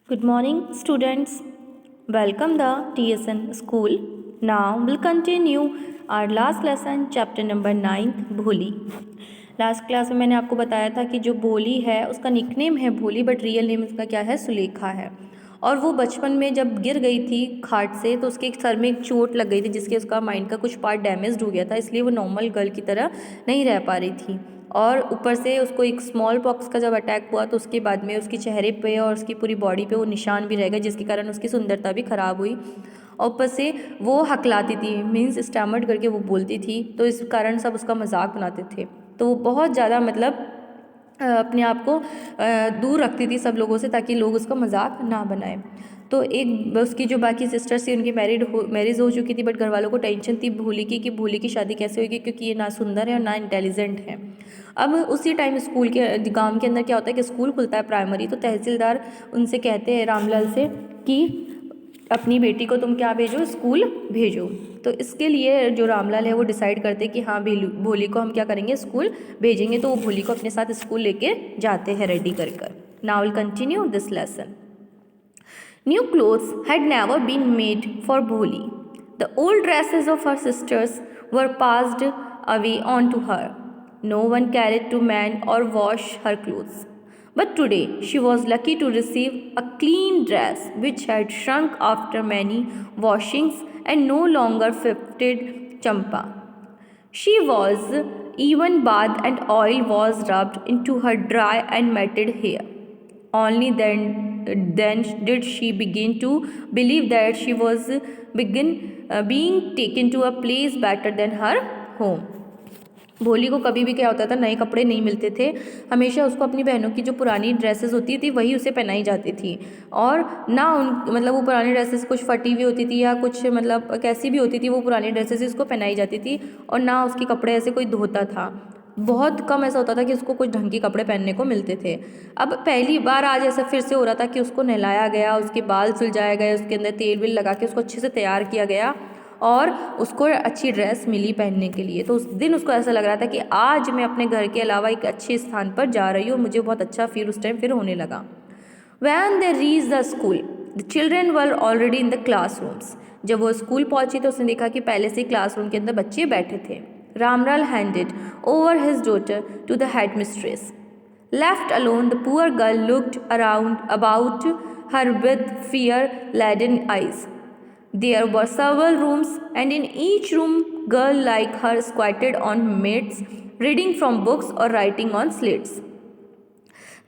Good morning, students. Welcome the TSN school. Now we'll continue our last lesson, chapter number 9, भोली. Last class में मैंने आपको बताया था कि जो भोली है उसका निकनेम है भोली, बट रियल नेम उसका क्या है, सुलेखा है. और वो बचपन में जब गिर गई थी खाट से तो उसके सर में एक चोट लग गई थी जिसके उसका माइंड का कुछ पार्ट डैमेज हो गया था, इसलिए वो नॉर्मल गर्ल की तरह नहीं रह पा रही थी. और ऊपर से उसको एक स्मॉल पॉक्स का जब अटैक हुआ तो उसके बाद में उसके चेहरे पे और उसकी पूरी बॉडी पे वो निशान भी रह गए, जिसके कारण उसकी सुंदरता भी ख़राब हुई. और ऊपर से वो हकलाती थी, मीन्स स्टैमर्ड करके वो बोलती थी, तो इस कारण सब उसका मजाक बनाते थे. तो वो बहुत ज़्यादा मतलब अपने आप को दूर रखती थी सब लोगों से ताकि लोग उसका मजाक ना बनाएं. तो एक उसकी जो बाकी सिस्टर्स थी उनकी मैरिज हो चुकी थी, बट घर वालों को टेंशन थी भोली की कि भोली की शादी कैसे होगी, क्योंकि ये ना सुंदर है और ना इंटेलिजेंट है. अब उसी टाइम स्कूल के गांव के अंदर क्या होता है कि स्कूल खुलता है प्राइमरी, तो तहसीलदार उनसे कहते हैं रामलाल से कि अपनी बेटी को तुम क्या भेजो, स्कूल भेजो. तो इसके लिए जो रामलाल है वो डिसाइड करते कि हाँ भोली को हम क्या करेंगे, स्कूल भेजेंगे. तो वो भोली को अपने साथ स्कूल लेके जाते हैं रेडी कर कर. Now will continue this lesson. New clothes had never been made for Bholi. The old dresses of her sisters were passed away on to her. No one cared to mend or wash her clothes. But today she was lucky to receive a clean dress which had shrunk after many washings and no longer fitted Champa. She was even bathed and oil was rubbed into her dry and matted hair. Only then did she begin to believe that she was being taken to a place better than her home. भोली को कभी भी क्या होता था, नए कपड़े नहीं मिलते थे. हमेशा उसको अपनी बहनों की जो पुरानी ड्रेसेस होती थी वही उसे पहनाई जाती थी. और ना मतलब वो पुरानी ड्रेसेस कुछ फटी हुई होती थी या कुछ मतलब कैसी भी होती थी, वो पुरानी ड्रेसेस उसको पहनाई जाती थी. और ना उसके कपड़े ऐसे कोई धोता था. बहुत कम ऐसा होता था कि उसको कुछ ढंग के कपड़े पहनने को मिलते थे. अब पहली बार आज ऐसा फिर से हो रहा था कि उसको नहलाया गया, उसके बाल सुलझाए गए, उसके अंदर तेल वेल लगा के उसको अच्छे से तैयार किया गया और उसको अच्छी ड्रेस मिली पहनने के लिए. तो उस दिन उसको ऐसा लग रहा था कि आज मैं अपने घर के अलावा एक अच्छे स्थान पर जा रही हूँ और मुझे बहुत अच्छा फील उस टाइम फिर होने लगा. When they reached the school, the children were already in the classrooms. जब वो स्कूल पहुंची तो उसने देखा कि पहले से ही क्लासरूम के अंदर बच्चे बैठे थे. Ramlal handed over his daughter to the headmistress. Left alone, the poor girl looked around about her with fear-laden eyes. There were several rooms, and in each room, girl like her squatted on mats, reading from books or writing on slates.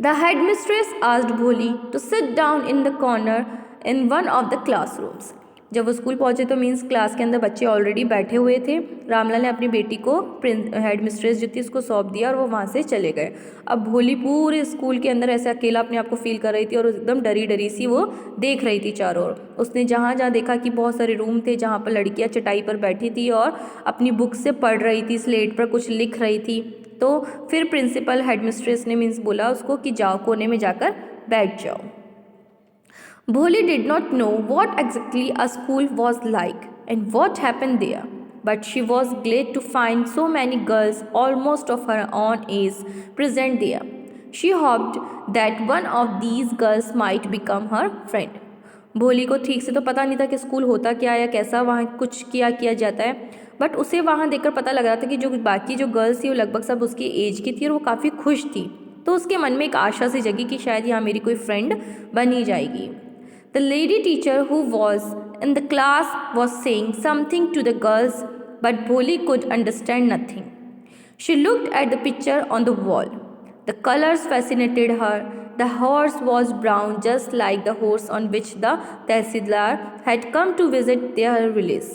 The headmistress asked Bholi to sit down in the corner in one of the classrooms. जब वो school पहुंचे तो means class के अंदर बच्चे already बैठे हुए थे. रामलाल ने अपनी बेटी को हेड मिस्ट्रेस जो थी उसको सौंप दिया और वो वहाँ से चले गए. अब भोली पूरे स्कूल के अंदर ऐसे अकेला अपने आप को फील कर रही थी और एकदम डरी डरी सी वो देख रही थी चारों ओर. उसने जहाँ जहाँ देखा कि बहुत सारे रूम थे जहाँ पर लड़कियाँ चटाई पर बैठी थी और अपनी बुक से पढ़ रही थी, स्लेट पर कुछ लिख रही थी. तो फिर प्रिंसिपल हेडमिस्ट्रेस ने मीन्स बोला उसको कि जाओ कोने में जाकर बैठ जाओ. Bholi did not know what exactly a school was like and what happened there, but she was glad to find so many girls almost of her own age present there. She hoped that one of these girls might become her friend. भोली को ठीक से तो पता नहीं था कि school होता क्या है या कैसा वहाँ कुछ किया जाता है, बट उसे वहाँ देखकर पता लग रहा था कि जो बाकी जो गर्ल्स थी वो लगभग सब उसकी एज की थी और वो काफ़ी खुश थी. तो उसके मन में एक आशा सी जगी कि शायद यहाँ मेरी कोई फ्रेंड बन ही जाएगी. The lady teacher who was in the class was saying something to the girls, but Bholi could understand nothing. She looked at the picture on the wall. The colors fascinated her. The horse was brown, just like the horse on which the Tehsildar had come to visit their village.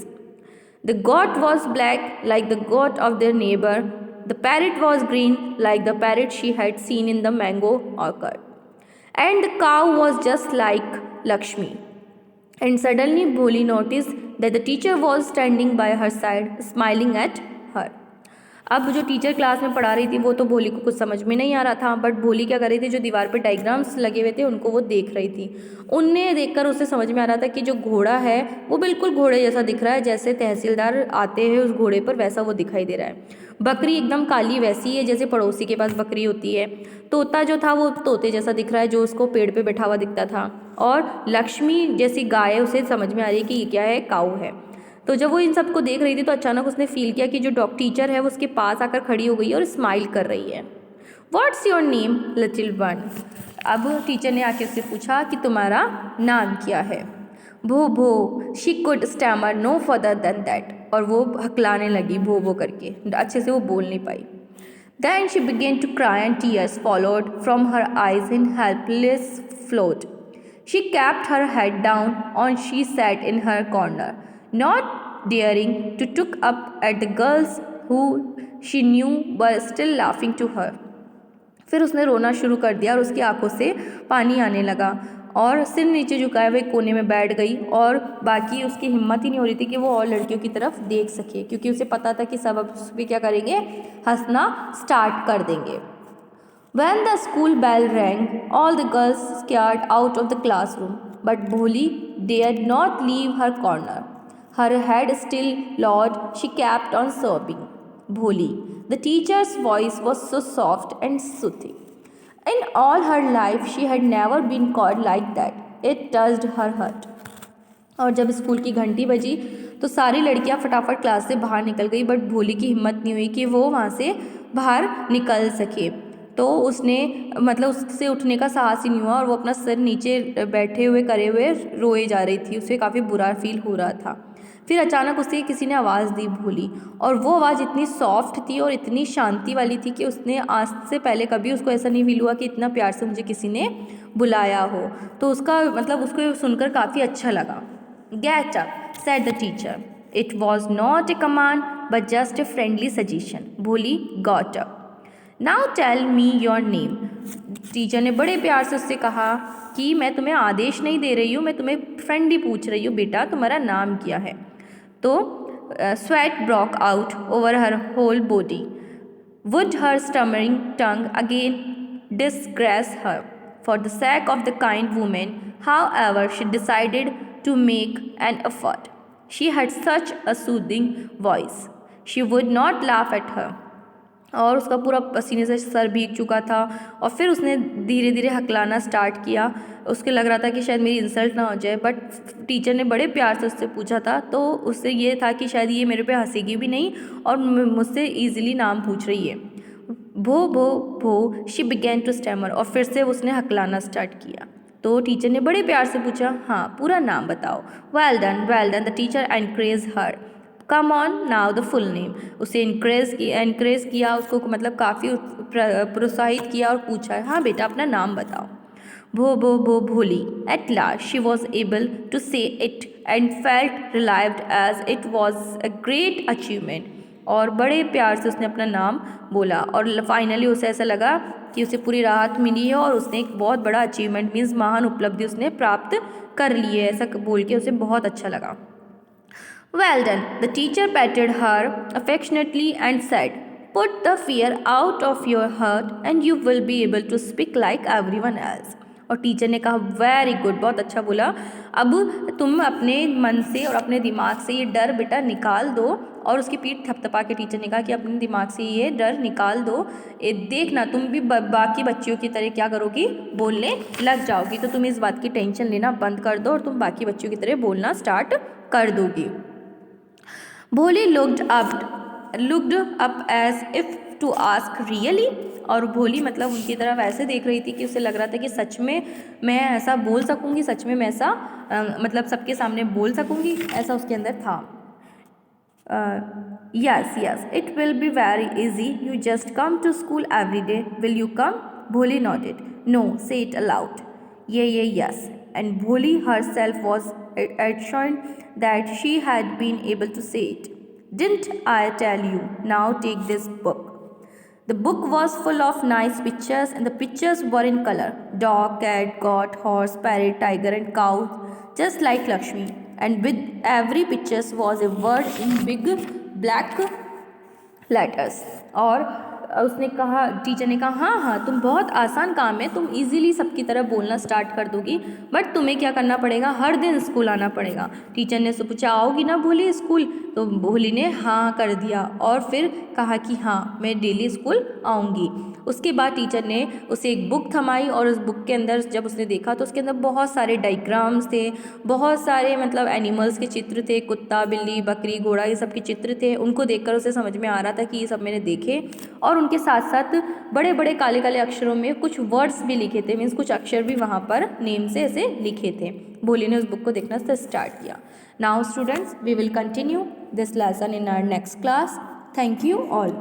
The goat was black, like the goat of their neighbor. The parrot was green, like the parrot she had seen in the mango orchard. And the cow was just like Lakshmi. And suddenly Bholi noticed that the teacher was standing by her side, smiling at her. अब जो teacher class में पढ़ा रही थी वो तो भोली को कुछ समझ में नहीं आ रहा था, बट भोली क्या कर रही थी, जो दीवार पर डायग्राम्स लगे हुए थे उनको वो देख रही थी. उन्हें देखकर उसे समझ में आ रहा था कि जो घोड़ा है वो बिल्कुल घोड़े जैसा दिख रहा है, जैसे तहसीलदार आते हैं उस घोड़े पर वैसा वो दिखाई दे रहा है. बकरी एकदम काली वैसी है जैसे पड़ोसी के पास बकरी होती है। तोता जो था वो तोते जैसा दिख रहा है जो उसको पेड़ पे बैठा हुआ दिखता था। और लक्ष्मी जैसी गाय उसे समझ में आ रही है कि ये क्या है, काऊ है। तो जब वो इन सबको देख रही थी तो अचानक उसने फील किया कि जो टीचर है वो उसके पास आकर खड़ी हो गई है और स्माइल कर रही है। What's your name little one. अब टीचर ने आके उससे पूछा कि तुम्हारा नाम क्या है। भो भो she could stammer no further than that. और वो हकलाने लगी भो भो करके, अच्छे से वो बोल नहीं पाई। Then she began to cry and tears followed from her eyes in helpless flood. She kept her head down and she sat in her corner, not daring to look up at the girls who she knew were still laughing to her. फिर उसने रोना शुरू कर दिया और उसकी आंखों से पानी आने लगा और सिर नीचे झुकाए हुए कोने में बैठ गई। और बाकी उसकी हिम्मत ही नहीं हो रही थी कि वो और लड़कियों की तरफ देख सके, क्योंकि उसे पता था कि सब अब उस पर क्या करेंगे, हंसना स्टार्ट कर देंगे। When the school bell rang, all the girls scared out of the classroom, but Bholi dared not leave her corner. Her head still lowered, she kept on sobbing. Bholi. The teacher's voice was so soft and soothing. In all her life, she had never been called like that. It touched her heart. और जब school की घंटी बजी तो सारी लड़कियां फटाफट class से बाहर निकल गई, बट भोली की हिम्मत नहीं हुई कि वो वहाँ से बाहर निकल सके। तो उसने मतलब उससे उठने का साहस ही नहीं हुआ और वो अपना सिर नीचे बैठे हुए करे हुए रोए जा रही थी। उसे काफ़ी बुरा फील हो रहा था। फिर अचानक उसे किसी ने आवाज़ दी भोली, और वो आवाज़ इतनी सॉफ्ट थी और इतनी शांति वाली थी कि उसने आज से पहले कभी उसको ऐसा नहीं फील हुआ कि इतना प्यार से मुझे किसी ने बुलाया हो। तो उसका मतलब उसको सुनकर काफ़ी अच्छा लगा। Get up, said the teacher. It was not a command, but just a friendly suggestion. Bholi got up. Now tell me your name. Teacher ने बड़े प्यार से उससे कहा कि मैं तुम्हें आदेश नहीं दे रही हूँ, मैं तुम्हें फ्रेंडली पूछ रही हूँ, बेटा तुम्हारा नाम क्या है। तो sweat broke out over her whole body. Would her stammering tongue again disgrace her? For the sake of the kind woman, however, she decided to make an effort. She had such a soothing voice. She would not laugh at her. और उसका पूरा पसीने से sir भीग चुका था और फिर उसने धीरे धीरे हकलाना स्टार्ट किया। उसके लग रहा था कि शायद मेरी इंसल्ट ना हो जाए, बट टीचर ने बड़े प्यार से उससे पूछा था तो उससे ये था कि शायद ये मेरे पे हंसेगी भी नहीं और मुझसे ईजिली नाम पूछ रही है। भो भो भो शी बिगैन टू स्टैमर। और फिर से उसने हकलाना स्टार्ट किया। तो टीचर ने बड़े प्यार से पूछा, हाँ पूरा नाम बताओ। Well done the teacher encourage her. Come on now the full name. उसे एनकरेज किया उसको, मतलब काफ़ी प्रोत्साहित किया और पूछा, हाँ बेटा अपना नाम बताओ। भो Bholi. At last she was able to say it and felt relieved as it was a great achievement. और बड़े प्यार से उसने अपना नाम बोला और फाइनली उसे ऐसा लगा कि उसे पूरी राहत मिली है और उसने एक बहुत बड़ा अचीवमेंट मीन्स महान उपलब्धि उसने प्राप्त कर ली है। ऐसा बोल के उसे बहुत अच्छा लगा। Well done. The teacher patted her affectionately and said, Put the fear out of your heart and you will be able to speak like everyone else. और टीचर ने कहा वेरी गुड, बहुत अच्छा बोला। अब तुम अपने मन से और अपने दिमाग से ये डर बेटा निकाल दो। और उसकी पीठ थपथपा के टीचर ने कहा कि अपने दिमाग से ये डर निकाल दो, देखना तुम भी बाकी बच्चियों की तरह क्या करोगी, बोलने लग जाओगी। तो तुम इस बात की टेंशन लेना बंद कर दो और तुम बाकी बच्चियों की तरह बोलना स्टार्ट कर दोगी। Bholi looked up as if to ask really. और भोली मतलब उनकी तरफ ऐसे देख रही थी कि उसे लग रहा था कि सच में मैं ऐसा बोल सकूँगी, सच में मैं ऐसा मतलब सबके सामने बोल सकूँगी, ऐसा उसके अंदर था। Yes it will be very easy, you just come to school every day, will you come? Bholi nodded. No, say it aloud. ये yes. And Bholi herself was assured that she had been able to say it. Didn't I tell you? Now take this book. The book was full of nice pictures and the pictures were in color. Dog, cat, goat, horse, parrot, tiger and cow, just like Lakshmi. And with every picture was a word in big black letters. और उसने कहा, teacher ने कहा हाँ हाँ तुम बहुत आसान काम है, तुम इजीली सबकी तरह बोलना स्टार्ट कर दोगी, बट तुम्हें क्या करना पड़ेगा, हर दिन स्कूल आना पड़ेगा। टीचर ने उससे पूछा आओगी ना भोली स्कूल, तो भोली ने हाँ कर दिया और फिर कहा कि हाँ मैं डेली स्कूल आऊँगी। उसके बाद टीचर ने उसे एक बुक थमाई और उस बुक के अंदर जब उसने देखा तो उसके अंदर बहुत सारे डायग्राम्स थे, बहुत सारे मतलब एनिमल्स के चित्र थे, कुत्ता बिल्ली बकरी घोड़ा ये सब के चित्र थे। उनको देखकर उसे समझ में आ रहा था कि ये सब मैंने देखे, और उनके साथ साथ बड़े बड़े काले काले अक्षरों में कुछ वर्ड्स भी लिखे थे, मीन्स कुछ अक्षर भी वहाँ पर नेम से ऐसे लिखे थे। भोली ने उस बुक को देखना स्टार्ट किया। Now students we will continue this lesson in our next class. Thank you all.